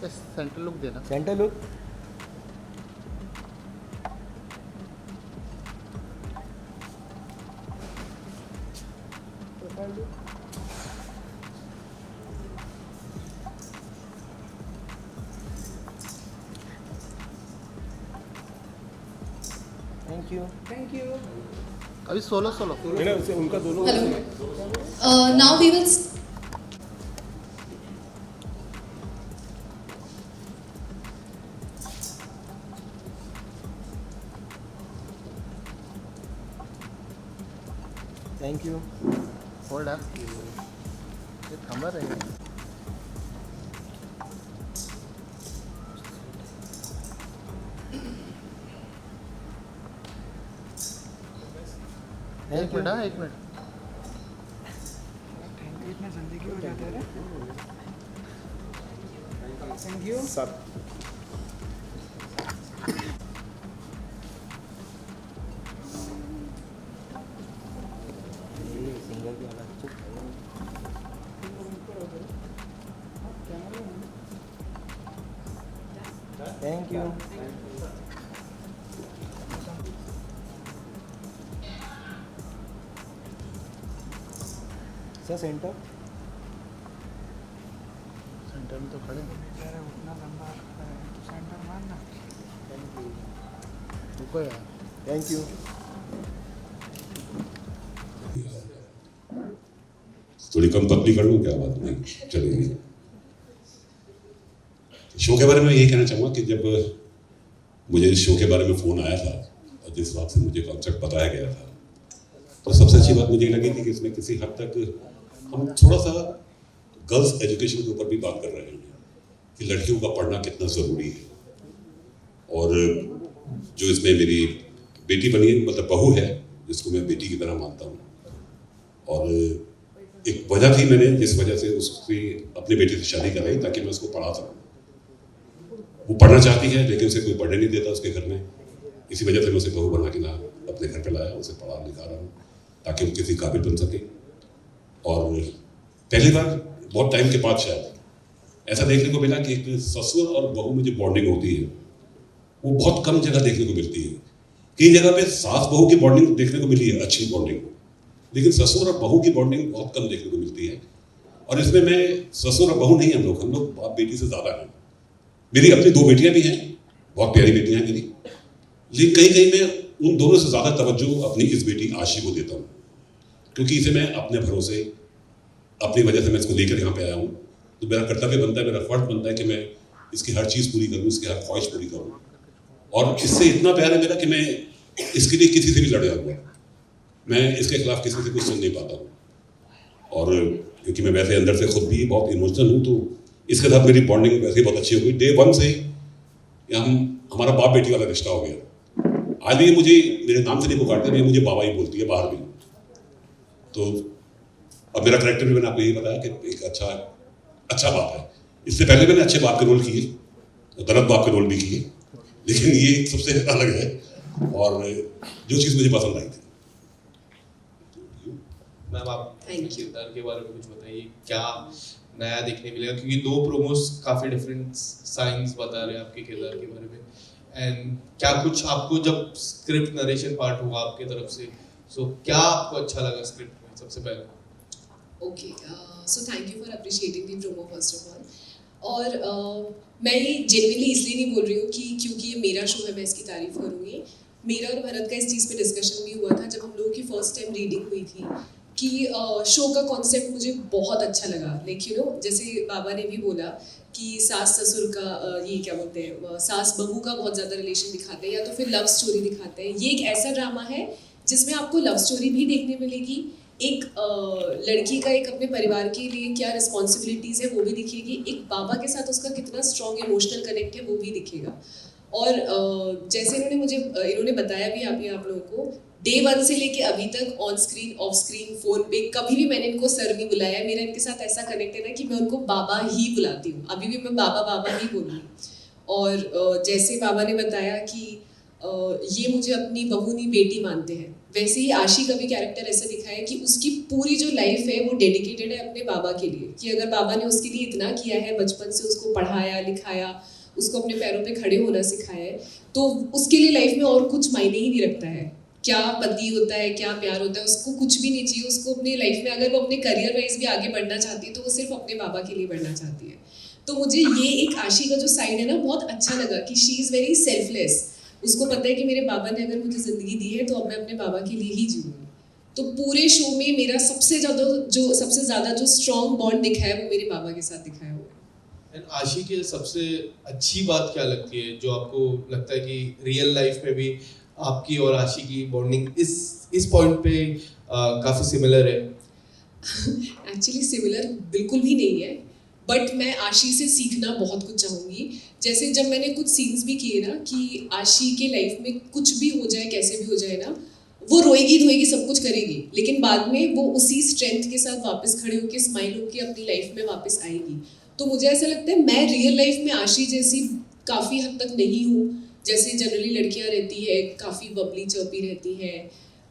Centre look देना। Centre look. Thank you. Thank you. अभी solo उनका दोनों। Hello. Now we will. Thank you. Hold up, ये थंबा रहेगा। एक मिनट, हाँ 1 मिनट। थैंक यू, इतना जल्दी क्यों हो जाता है? थैंक यू सब। सिंगल की वाला थैंक यू। सर सेंटर में तो खड़े हैं। बेचारा उतना लंबा खड़ा है तो सेंटर मारना। रुको यार। Thank you. थोड़ी कम पतली कर लूँ क्या? बात नहीं चलेगी। शो के बारे में यही कहना चाहूँगा कि जब मुझे इस शो के बारे में फ़ोन आया था और जिस बात से मुझे कॉन्सेप्ट बताया गया था, तो सबसे अच्छी बात मुझे लगी थी कि इसमें किसी हद तक हम थोड़ा सा गर्ल्स एजुकेशन के ऊपर भी बात कर रहे हैं कि लड़कियों का पढ़ना कितना ज़रूरी है। और जो इसमें मेरी बेटी बनी है, मतलब बहू है, जिसको मैं बेटी की तरह मानता हूँ, और एक वजह थी मैंने जिस वजह से उसकी अपनी बेटी से शादी कराई ताकि मैं उसको पढ़ा सकूँ। वो पढ़ना चाहती है लेकिन उसे कोई पढ़ने नहीं देता उसके घर में। इसी वजह से मैं उसे बहू बना के ना अपने घर पे लाया, उसे पढ़ा लिखा रहा हूँ ताकि वो किसी काबिल बन सके। और पहली बार बहुत टाइम के बाद शायद ऐसा देखने को मिला कि एक ससुर और बहू में जो बॉन्डिंग होती है वो बहुत कम जगह देखने को मिलती है। कई जगह पे सास बहू की बॉन्डिंग देखने को मिली है, अच्छी बॉन्डिंग, लेकिन ससुर और बहू की बॉन्डिंग बहुत कम देखने को मिलती है। और इसमें मैं ससुर और बहू नहीं, हम लोग बाप बेटी से ज़्यादा हैं। मेरी अपनी 2 बेटियां भी हैं, बहुत प्यारी बेटियां हैं मेरी, लेकिन कहीं कहीं मैं उन दोनों से ज़्यादा तवज्जो अपनी इस बेटी आशी को देता हूँ, क्योंकि इसे मैं अपने भरोसे, अपनी वजह से मैं इसको लेकर यहाँ पे आया हूँ। तो मेरा कर्तव्य बनता है, मेरा फर्ज बनता है कि मैं इसकी हर चीज़ पूरी करूँ, इसकी हर ख्वाहिश पूरी करूँ। और इससे इतना प्यार है मेरा कि मैं इसके लिए किसी से भी लड़ जाऊँगा, मैं इसके खिलाफ किसी से कुछ सुन नहीं पाता हूँ। और क्योंकि मैं वैसे अंदर से खुद भी बहुत इमोशनल हूँ, तो इसके साथ मेरी बॉन्डिंग वैसे ही बहुत अच्छी हो गई। डे 1 से हमारा बाप बेटी वाला रिश्ता हो गया। आज भी ये मुझे मेरे नाम से नहीं पुकारते, मैं मुझे बाबा ही बोलती है बाहर भी। तो अब मेरा कैरेक्टर भी मैंने आपको यही बताया कि एक अच्छा बाप है। इससे पहले मैंने अच्छे बाप के रोल किए, गलत बाप के रोल भी किए, लेकिन ये सबसे अलग है और जो चीज़ मुझे पसंद आई थी। मैम आप किरदार के बारे में कुछ बताइए, क्या नया देखने मिलेगा? क्योंकि 2 प्रोमोस काफ़ी डिफरेंट साइंस बता रहे हैं आपके किरदार के बारे में। एंड क्या कुछ आपको जब स्क्रिप्ट नरेशन पार्ट हुआ आपके तरफ से, सो क्या आपको अच्छा लगा स्क्रिप्ट में सबसे पहले? Okay, so thank you for appreciating the promo first of all. और मैं ये जेन्युइनली इसलिए नहीं बोल रही हूँ कि क्योंकि ये मेरा शो है मैं इसकी तारीफ करूँगी। मेरा और भरत का इस चीज़ पे डिस्कशन भी हुआ था जब हम लोगों की फर्स्ट टाइम रीडिंग हुई थी कि शो का कॉन्सेप्ट मुझे बहुत अच्छा लगा। लाइक यू नो, जैसे बाबा ने भी बोला कि सास ससुर का ये क्या बोलते हैं, सास बहू का बहुत ज़्यादा रिलेशन दिखाते हैं या तो फिर लव स्टोरी दिखाते हैं। ये एक ऐसा ड्रामा है जिसमें आपको लव स्टोरी भी देखने मिलेगी, एक लड़की का एक अपने परिवार के लिए क्या रिस्पॉन्सिबिलिटीज़ है वो भी दिखेगी, एक बाबा के साथ उसका कितना स्ट्रॉन्ग इमोशनल कनेक्ट है वो भी दिखेगा। और जैसे इन्होंने बताया भी आप लोगों को, डे 1 से लेके अभी तक on screen, of screen, phone पे कभी भी मैंने इनको सर नहीं बुलाया। मेरा इनके साथ ऐसा कनेक्ट है ना कि मैं उनको बाबा ही बुलाती हूँ, अभी भी मैं बाबा बाबा ही बोलूँगी। और जैसे बाबा ने बताया कि ये मुझे अपनी बहू नहीं बेटी मानते हैं, वैसे ही आशी का भी कैरेक्टर ऐसा दिखा है कि उसकी पूरी जो लाइफ है वो डेडिकेटेड है अपने बाबा के लिए, कि अगर बाबा ने उसके लिए इतना किया है, बचपन से उसको पढ़ाया लिखाया, उसको अपने पैरों पे खड़े होना सिखाया है, तो उसके लिए लाइफ में और कुछ मायने ही नहीं रखता है। क्या पति होता है, क्या प्यार होता है, उसको कुछ भी नहीं चाहिए। उसको अपनी लाइफ में अगर वो अपने करियर वाइज भी आगे बढ़ना चाहती है तो वो सिर्फ अपने बाबा के लिए बढ़ना चाहती है। तो मुझे ये एक आशी का जो साइड है ना बहुत अच्छा लगा कि शी इज़ वेरी सेल्फलेस। उसको पता है कि मेरे बाबा ने अगर मुझे ज़िंदगी दी है तो अब मैं अपने बाबा के लिए ही जीऊँगी। तो पूरे शो में मेरा सबसे ज़्यादा जो स्ट्रॉन्ग बॉन्ड दिखा है वो मेरे बाबा के साथ दिखा है। वो एंड आशी की सबसे अच्छी बात क्या लगती है, जो आपको लगता है कि रियल लाइफ में भी आपकी और आशी की बॉन्डिंग इस पॉइंट पे काफ़ी सिमिलर है? एक्चुअली सिमिलर बिल्कुल भी नहीं है, बट मैं आशी से सीखना बहुत कुछ चाहूँगी। जैसे जब मैंने कुछ सीन्स भी किए ना कि आशी के लाइफ में कुछ भी हो जाए, कैसे भी हो जाए ना, वो रोएगी धोएगी सब कुछ करेगी, लेकिन बाद में वो उसी स्ट्रेंथ के साथ वापस खड़े होकर स्माइल होकर अपनी लाइफ में वापस आएगी। तो मुझे ऐसा लगता है मैं रियल लाइफ में आशी जैसी काफ़ी हद तक नहीं हूँ। जैसे जनरली लड़कियाँ रहती है, काफ़ी बबली चौपी रहती है,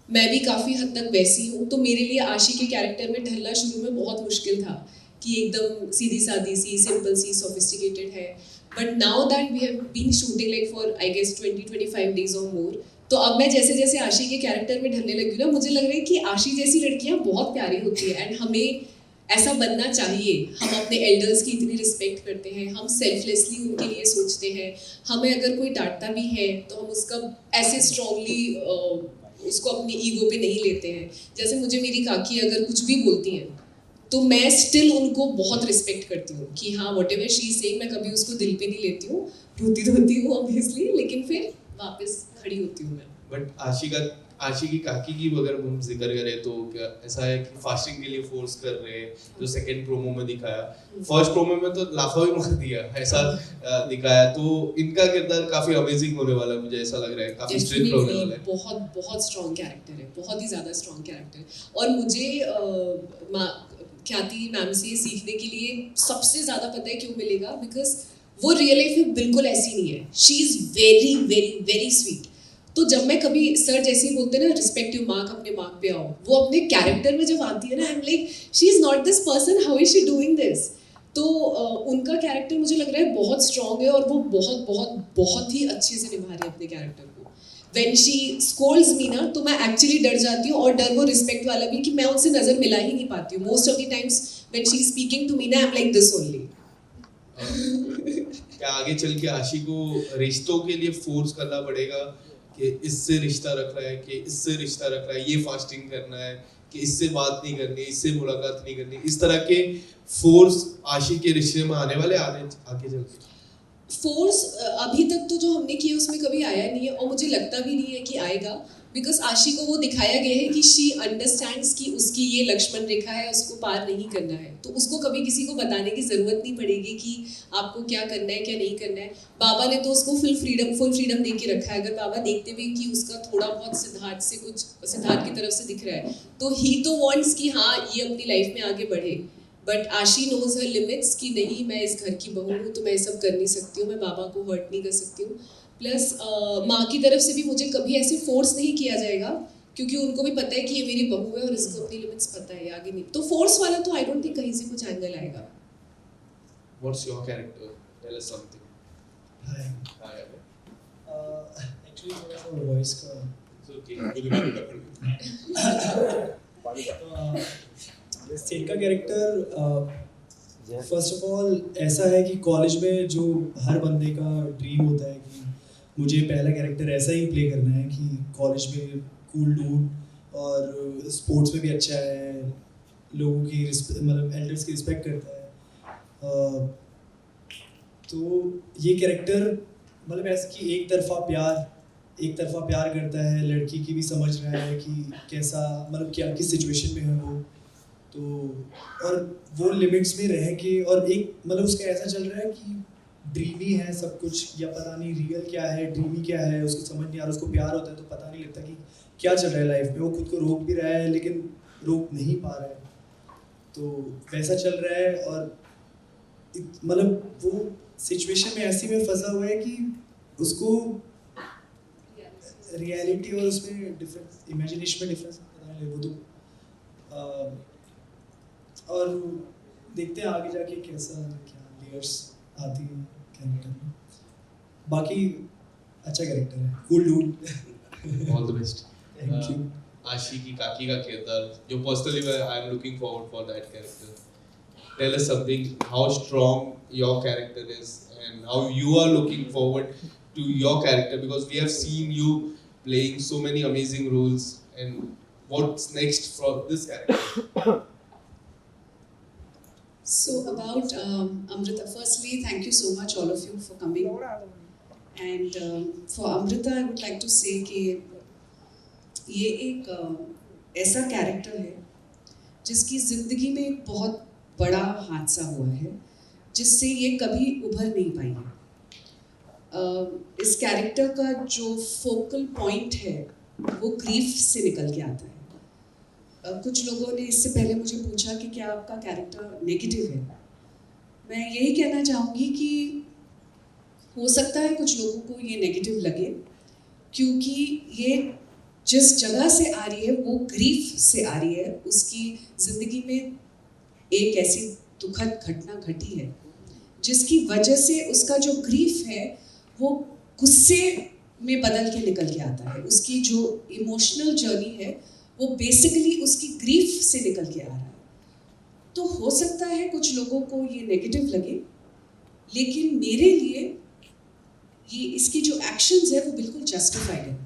मैं भी काफ़ी हद तक वैसी हूँ। तो मेरे लिए आशी के कैरेक्टर में ढलना शुरू में बहुत मुश्किल था कि एकदम सीधी सादी सी, सिंपल सी, सोफिस्टिकेटेड है। But now that we have been shooting like for I guess 20-25 days और मोर, तो अब मैं जैसे जैसे आशी के कैरेक्टर में ढलने लगी ना, मुझे लग रहा है कि आशी जैसी लड़कियाँ बहुत प्यारी होती है एंड हमें ऐसा बनना चाहिए। हम अपने एल्डर्स की इतनी रिस्पेक्ट करते हैं, हम सेल्फलेसली उनके लिए सोचते हैं, हमें अगर कोई डांटता भी है तो हम उसका ऐसे स्ट्रांगली उसको अपनी ईगो पे नहीं लेते हैं। जैसे मुझे मेरी काकी अगर कुछ भी बोलती हैं तो मैं स्टिल उनको बहुत रिस्पेक्ट करती हूँ कि हाँ what ever she is saying, मैं कभी उसको दिल पे नहीं लेती हूँ, रोती हूँ ऑब्वियसली, लेकिन फिर वापस खड़ी होती हूँ मैं। बट आशी की काकी की अगर हम जिक्र करें तो क्या ऐसा है कि फास्टिंग के लिए फोर्स कर रहे हैं, जो सेकंड प्रोमो में दिखाया, फर्स्ट प्रोमो में तो लाफा भी मार दिया ऐसा दिखाया, तो इनका किरदार काफी अमेजिंग होने वाला है, मुझे ऐसा लग रहा है काफी स्ट्रेंथ होने वाला है। बहुत बहुत स्ट्रॉन्ग कैरेक्टर है, बहुत ही ज़्यादा स्ट्रॉन्ग कैरेक्टर। और मुझे ख्याति मैम से सीखने के लिए सबसे ज़्यादा पता है क्यों मिलेगा, बिकॉज वो रियल लाइफ में बिल्कुल ऐसी नहीं है। She is very very very sweet. तो जब मैं कभी सर जैसे ही बोलते हैं ना रिस्पेक्टिव मार्क अपने मार्क पे आओ, वो अपने कैरेक्टर में जब आती है ना, I am like she is not this person, how is she doing this. तो उनका कैरेक्टर मुझे लग रहा है बहुत स्ट्रॉन्ग है और वो बहुत बहुत बहुत ही अच्छे से निभा रहे हैं अपने कैरेक्टर को। व्हेन शी स्कोल्ड्स मी ना, तो मैं एक्चुअली डर जाती हूँ, और डर वो रिस्पेक्ट वाला भी कि मैं उनसे नज़र मिला ही नहीं पाती हूँ। Most of the times when she is speaking to me ना, I am like this only. क्या आगे चल के आशी को रिश्तों के लिए फोर्स करना पड़ेगा कि इससे रिश्ता रख रहा है, कि इससे रिश्ता रख रहा है, ये फास्टिंग करना है, कि इससे बात नहीं करनी, इससे मुलाकात नहीं करनी, इस तरह के फोर्स आशी के रिश्ते में आने वाले आगे चल के? फोर्स अभी तक तो जो हमने किया उसमें कभी आया नहीं है, और मुझे लगता भी नहीं है कि आएगा, बिकॉज आशी को वो दिखाया गया है कि शी अंडरस्टैंड्स कि उसकी ये लक्ष्मण रेखा है, उसको पार नहीं करना है। तो उसको कभी किसी को बताने की ज़रूरत नहीं पड़ेगी कि आपको क्या करना है क्या नहीं करना है। बाबा ने तो उसको फुल फ्रीडम दे के रखा है। अगर बाबा देखते भी कि उसका थोड़ा बहुत सिद्धार्थ की तरफ से दिख रहा है, तो ही तो वांट्स कि हाँ ये अपनी लाइफ में आगे बढ़े, बट आशी नोज हर लिमिट्स कि नहीं, मैं इस घर की बहू हूँ तो मैं ये सब कर नहीं सकती हूँ, मैं बाबा को हर्ट नहीं कर सकती हूँ। प्लस माँ की तरफ से भी मुझे कभी ऐसे फोर्स नहीं किया जाएगा, क्योंकि उनको भी पता है कि ये मेरी बहू है और इसको अपनी लिमिट्स पता है, आगे नहीं। तो फोर्स वाला तो आई डोंट थिंक कहीं से कुछ एंगल आएगा। What's your character? Tell us something. Hi. Hi, Abhay. Actually थोड़ा सा वॉइस का So, कुछ बात करनी। सेट का कैरेक्टर फर्स्ट ऑफ ऑल ऐसा है कि कॉलेज में जो हर बंदे का ड्रीम होता है कि मुझे पहला कैरेक्टर ऐसा ही प्ले करना है कि कॉलेज में कूल डूड और स्पोर्ट्स में भी अच्छा है, लोगों की मतलब एल्डर्स की रिस्पेक्ट करता है। तो ये कैरेक्टर मतलब ऐसा कि एक तरफा प्यार करता है, लड़की की भी समझ रहा है कि कैसा मतलब क्या किस सिचुएशन में है वो, तो और वो लिमिट्स में रह के, और एक मतलब उसका ऐसा चल रहा है कि ड्रीमी है सब कुछ, या पता नहीं रियल क्या है ड्रीमी क्या है, उसको समझ नहीं आ रहा। उसको प्यार होता है तो पता नहीं लगता कि क्या चल रहा है लाइफ में, वो खुद को रोक भी रहा है लेकिन रोक नहीं पा रहा है, तो वैसा चल रहा है। और मतलब वो सिचुएशन में ऐसी में फंसा हुआ है कि उसको रियलिटी और उसमें डिफरेंस, इमेजिनेशन में डिफरेंस पता नहीं वो तो और देखते हैं आगे जाके कैसा क्या लेयर्स आती है कैरेक्टर में। बाकी अच्छा कैरेक्टर है, cool dude. All the best. Thank you. Aashi की काकी का किरदार जो personally I am looking forward for that character. Tell us something, how strong your character is and how you are looking forward to your character, because we have seen you playing so many amazing roles, and what's next for this character? So about Amrita, firstly, thank you so much all of you for coming. And for Amrita, I would like to say कि ये एक ऐसा character है जिसकी ज़िंदगी में एक बहुत बड़ा हादसा हुआ है जिससे ये कभी उभर नहीं पाई है। इस कैरेक्टर का जो फोकल पॉइंट है वो ग्रीफ से निकल के आता है। कुछ लोगों ने इससे पहले मुझे पूछा कि क्या आपका कैरेक्टर नेगेटिव है। मैं यही कहना चाहूँगी कि हो सकता है कुछ लोगों को ये नेगेटिव लगे, क्योंकि ये जिस जगह से आ रही है वो ग्रीफ से आ रही है। उसकी ज़िंदगी में एक ऐसी दुखद घटना घटी है जिसकी वजह से उसका जो ग्रीफ है वो गुस्से में बदल के निकल के आता है। उसकी जो इमोशनल जर्नी है वो बेसिकली उसकी ग्रीफ से निकल के आ रहा है। तो हो सकता है कुछ लोगों को ये नेगेटिव लगे, लेकिन मेरे लिए ये इसकी जो एक्शंस है वो बिल्कुल जस्टिफाइड है।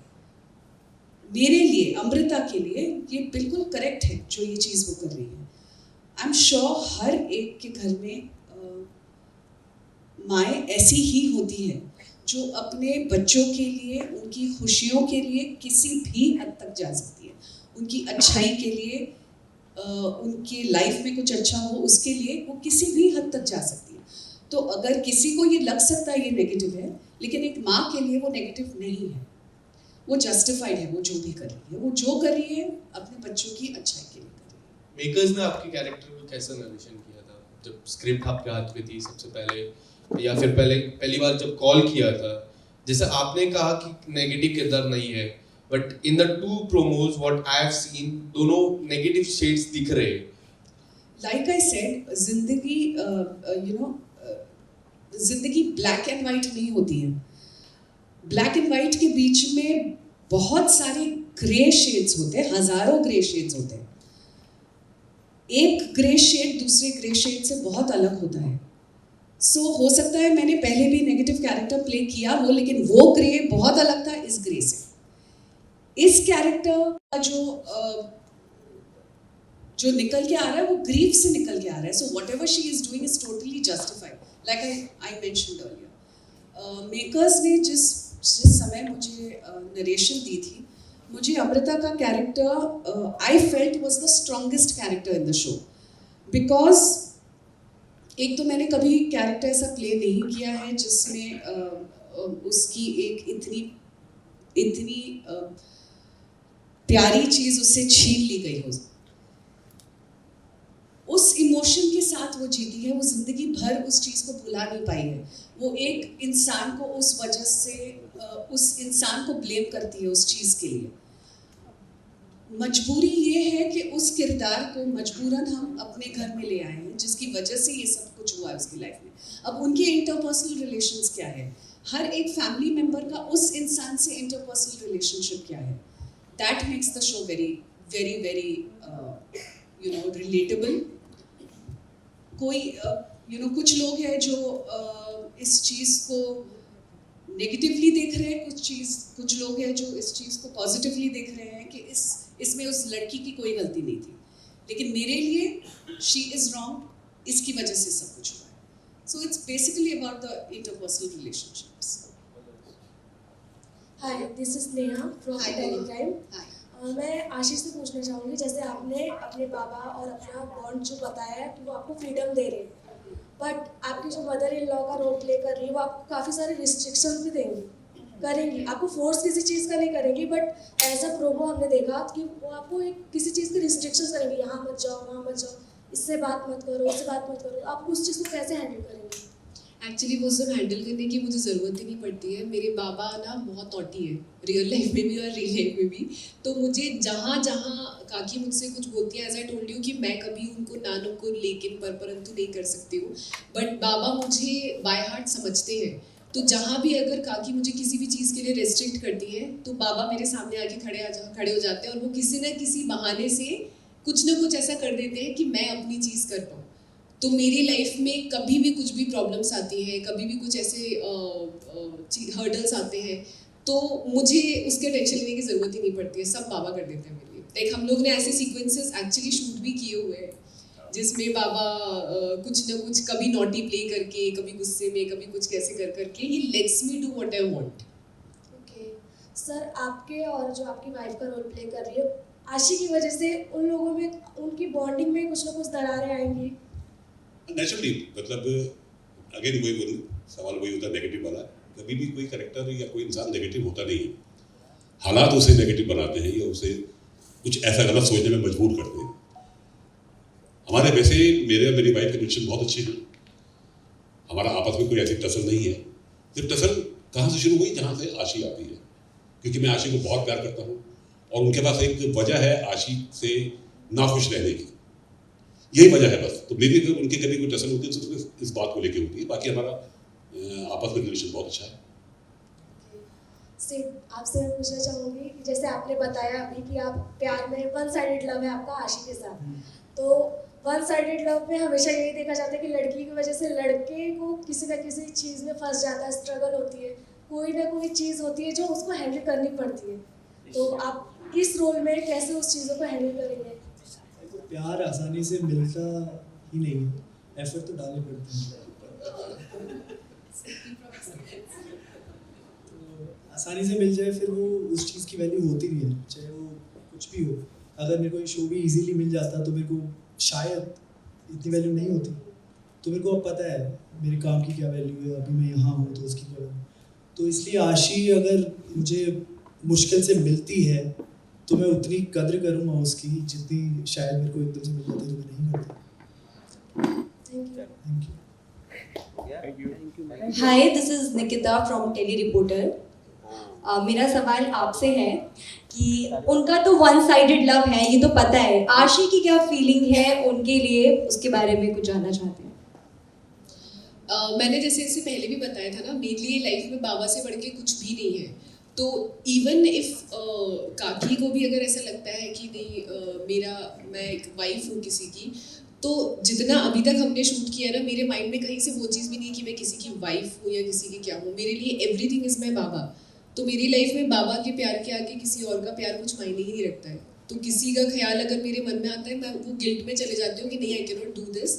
मेरे लिए, अमृता के लिए ये बिल्कुल करेक्ट है जो ये चीज़ वो कर रही है। आई एम श्योर हर एक के घर में माएँ ऐसी ही होती है जो अपने बच्चों के लिए, उनकी खुशियों के लिए किसी भी हद तक जा सकती है। उनकी अच्छाई के लिए, उनकी लाइफ में कुछ अच्छा हो उसके लिए वो किसी भी हद तक जा सकती है। तो अगर किसी को ये लग सकता है ये नेगेटिव है, लेकिन एक माँ के लिए वो नेगेटिव नहीं है, वो जस्टिफाइड है। वो जो भी कर रही है, वो जो कर रही है अपने बच्चों की अच्छाई के लिए कर रही है। मेकर्स ने आपके कैरेक्टर को कैसा नरेशन किया था जब स्क्रिप्ट आपके हाथ में थी सबसे पहले, या फिर पहली बार जब कॉल किया था? जैसे आपने कहा कि नेगेटिव किरदार नहीं है, but in the two promos what I have seen, दोनों नेगेटिव शेड्स दिख रहे हैं। लाइक आई सेड, जिंदगी जिंदगी ब्लैक एंड वाइट नहीं होती है। ब्लैक एंड वाइट के बीच में बहुत सारे ग्रे शेड्स होते हैं, हजारों ग्रे शेड्स होते हैं। एक ग्रे शेड दूसरे ग्रे शेड से बहुत अलग होता है। सो हो सकता है मैंने पहले भी नेगेटिव कैरेक्टर प्ले किया हो, लेकिन वो ग्रे बहुत अलग था इस ग्रे से। इस कैरेक्टर का जो निकल के आ रहा है वो ग्रीफ से निकल के आ रहा है। So what ever she is doing is totally justified, like I mentioned earlier. Makers ने जिस समय मुझे नरेशन दी थी, मुझे अमृता का character I felt was the strongest character in the show. Because एक तो मैंने कभी कैरेक्टर ऐसा प्ले नहीं किया है जिसमें उसकी एक इतनी प्यारी चीज़ उससे छीन ली गई हो। उस इमोशन के साथ वो जीती है, वो जिंदगी भर उस चीज़ को भुला नहीं पाई है। वो एक इंसान को उस वजह से उस इंसान को ब्लेम करती है उस चीज़ के लिए। मजबूरी ये है कि उस किरदार को मजबूरन हम अपने घर में ले आए हैं, जिसकी वजह से ये सब कुछ हुआ है उसकी लाइफ में। अब उनके इंटरपर्सनल रिलेशंस क्या है, हर एक फैमिली मेंबर का उस इंसान से इंटरपर्सनल रिलेशनशिप क्या है, that makes the show very very very relatable. कोई कुछ लोग हैं जो इस चीज़ को नेगेटिवली देख रहे हैं, कुछ लोग हैं जो इस चीज़ को पॉजिटिवली देख रहे हैं कि इसमें उस लड़की की कोई गलती नहीं थी, लेकिन मेरे लिए शी इज़ रॉन्ग, इसकी वजह से सब कुछ हुआ है। So it's basically about the interpersonal relationships. Hi, this is Neha from Telecrime. Hi. मैं आशीष से पूछना चाहूँगी, जैसे आपने अपने बाबा और अपना बॉन्ड जो बताया है कि वो आपको फ्रीडम दे रहे हैं, बट आपकी जो मदर इन लॉ का रोल प्ले कर रही है वो आपको काफ़ी सारे रिस्ट्रिक्शंस भी करेंगी। आपको फोर्स किसी चीज़ का नहीं करेंगी, बट एज अ प्रोमो हमने देखा कि वो आपको किसी चीज़ की रिस्ट्रिक्शंस करेंगी, यहाँ मत जाओ, वहाँ मत जाओ, इससे बात मत करो, इससे बात मत करो। आप उस चीज़ को कैसे हैंडल करेंगे? एक्चुअली वो सब हैंडल करने की मुझे ज़रूरत ही नहीं पड़ती है। मेरे बाबा ना बहुत नॉटी है, रियल लाइफ में भी और रियल लाइफ में भी। तो मुझे जहाँ जहाँ काकी मुझसे कुछ बोलती है, एज आई टोल्ड यू, कि मैं कभी उनको नानों को लेकिन परंतु नहीं कर सकती हूँ, बट बाबा मुझे बाय हार्ट समझते हैं। तो जहाँ भी अगर काकी मुझे किसी भी चीज़ के लिए रेस्ट्रिक्ट करती है तो बाबा मेरे सामने आके खड़े हो जाते हैं, और वो किसी न किसी बहाने से कुछ ना कुछ ऐसा कर देते हैं कि मैं अपनी चीज़ कर पाऊँ। तो मेरी लाइफ में कभी भी कुछ भी प्रॉब्लम्स आती हैं, कभी भी कुछ ऐसे हर्डल्स आते हैं, तो मुझे उसके टेंशन लेने की ज़रूरत ही नहीं पड़ती है, सब बाबा कर देते हैं मेरे लिए। लाइक हम लोग ने ऐसे सीक्वेंसेस एक्चुअली शूट भी किए हुए हैं जिसमें बाबा कुछ ना कुछ कभी नॉटी प्ले करके, कभी गुस्से में, कभी कुछ कैसे कर करके ही let's me do what I want. Okay sir, आपके और जो आपकी वाइफ का रोल प्ले कर रही है आशी की वजह से उन लोगों में, उनकी बॉन्डिंग में कुछ ना कुछ दरारें आएंगी? नेचुरली, मतलब अगेन वही सवाल वही होता है नेगेटिव वाला। कभी भी कोई कैरेक्टर या कोई इंसान नेगेटिव होता नहीं है, हालात उसे नेगेटिव बनाते हैं या उसे कुछ ऐसा गलत सोचने में मजबूर करते हैं। हमारे वैसे मेरे और मेरी वाइफ की रिलेशन बहुत अच्छी है, हमारा आपस में कोई ऐसी टसल नहीं है। सिर्फ टसल कहाँ से शुरू हुई, जहाँ से आशी आती है, क्योंकि मैं आशी को बहुत प्यार करता हूँ और उनके पास एक वजह है आशी से नाखुश रहने की, यही वजह है बस। तो मेरी अगर उनकी कभी कोई टसल होती है तो इस बात को लेके होती है, बाकी हमारा आपस में रिलेशन बहुत अच्छा है। आपसे मैं पूछना चाहूँगी कि जैसे आपने बताया अभी कि आप प्यार में वन साइडेड लव है आपका आशी के साथ, तो वन साइडेड लव में हमेशा यही देखा जाता है कि लड़की की वजह से लड़के को किसी न किसी चीज़ में फंस जाता है, स्ट्रगल होती है, कोई ना कोई चीज़ होती है जो उसको हैंडल करनी पड़ती है। तो आप इस रोल में कैसे उस चीज़ों को हैंडल करेंगे? प्यार आसानी से मिलता ही नहीं है, एफर्ट तो डालने पड़ते हैं। तो आसानी से मिल जाए फिर वो उस चीज़ की वैल्यू होती नहीं है, चाहे वो कुछ भी हो। अगर मेरे को ये शो भी इजीली मिल जाता तो मेरे को शायद इतनी वैल्यू नहीं होती। तो मेरे को अब पता है मेरे काम की क्या वैल्यू है, अभी मैं यहाँ हूँ तो उसकी क्या वैल्यू। तो इसलिए आशी अगर मुझे मुश्किल से मिलती है तो मैं उतनी कद्र करूँगा उसकी जितनी शायद मेरे को एकदम से मिल जाती तो मैं नहीं करता। Thank you. Hi, this is Nikita from Telly Reporter. मेरा सवाल आपसे है कि उनका तो वन साइडेड लव है, ये तो पता है, आशी की क्या फीलिंग है उनके लिए, उसके बारे में कुछ जानना चाहते हैं। मैंने जैसे इससे पहले भी बताया था ना, मेरे लिए लाइफ में बाबा से बढ़ के कुछ भी नहीं है। तो इवन इफ काकी को भी अगर ऐसा लगता है कि नहीं मैं एक वाइफ हूँ किसी की, तो जितना अभी तक हमने शूट किया ना, मेरे माइंड में कहीं से वो चीज़ भी नहीं कि मैं किसी की वाइफ हूँ या किसी की क्या हूँ। मेरे लिए एवरीथिंग इज माई बाबा। तो मेरी लाइफ में बाबा के प्यार के आगे किसी और का प्यार कुछ मायने ही नहीं रखता है। तो किसी का ख्याल अगर मेरे मन में आता है, मैं वो गिल्ट में चले जाती हूँ कि नहीं, I can not do this,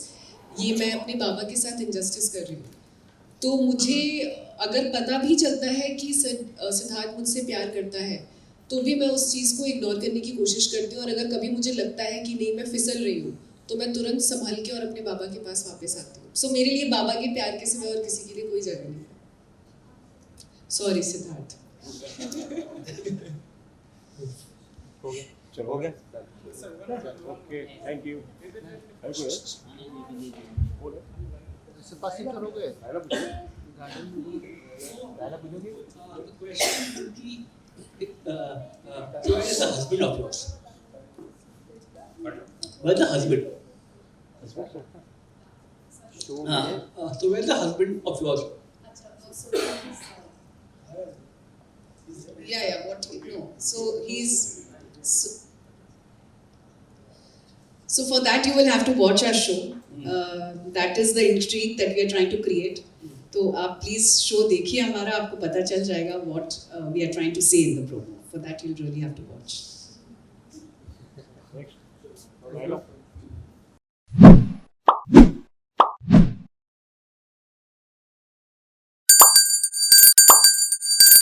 ये मैं अपने बाबा के साथ इनजस्टिस कर रही हूँ। तो मुझे अगर पता भी चलता है कि सिद्धार्थ मुझसे प्यार करता है, तो भी मैं उस चीज़ को इग्नोर करने की कोशिश करती हूँ। और अगर कभी मुझे लगता है कि नहीं मैं फिसल रही हूँ, तो मैं तुरंत संभल के और अपने बाबा के पास वापस आती हूँ। सो मेरे लिए बाबा के प्यार के सिवा और किसी के लिए कोई जगह नहीं है। सॉरी सिद्धार्थ। हो गया, चलो हो गया, ओके, थैंक यू। इससे पास ही करोगे? Where is the husband of yours? Where is the husband? So where is the husband of yours? Yeah, what? No. So he's. So for that you will have to watch our show. That is the intrigue that we are trying to create. तो आप please show देखिए हमारा, आपको पता चल जाएगा what we are trying to say in the promo. For that you'll really have to watch. Next.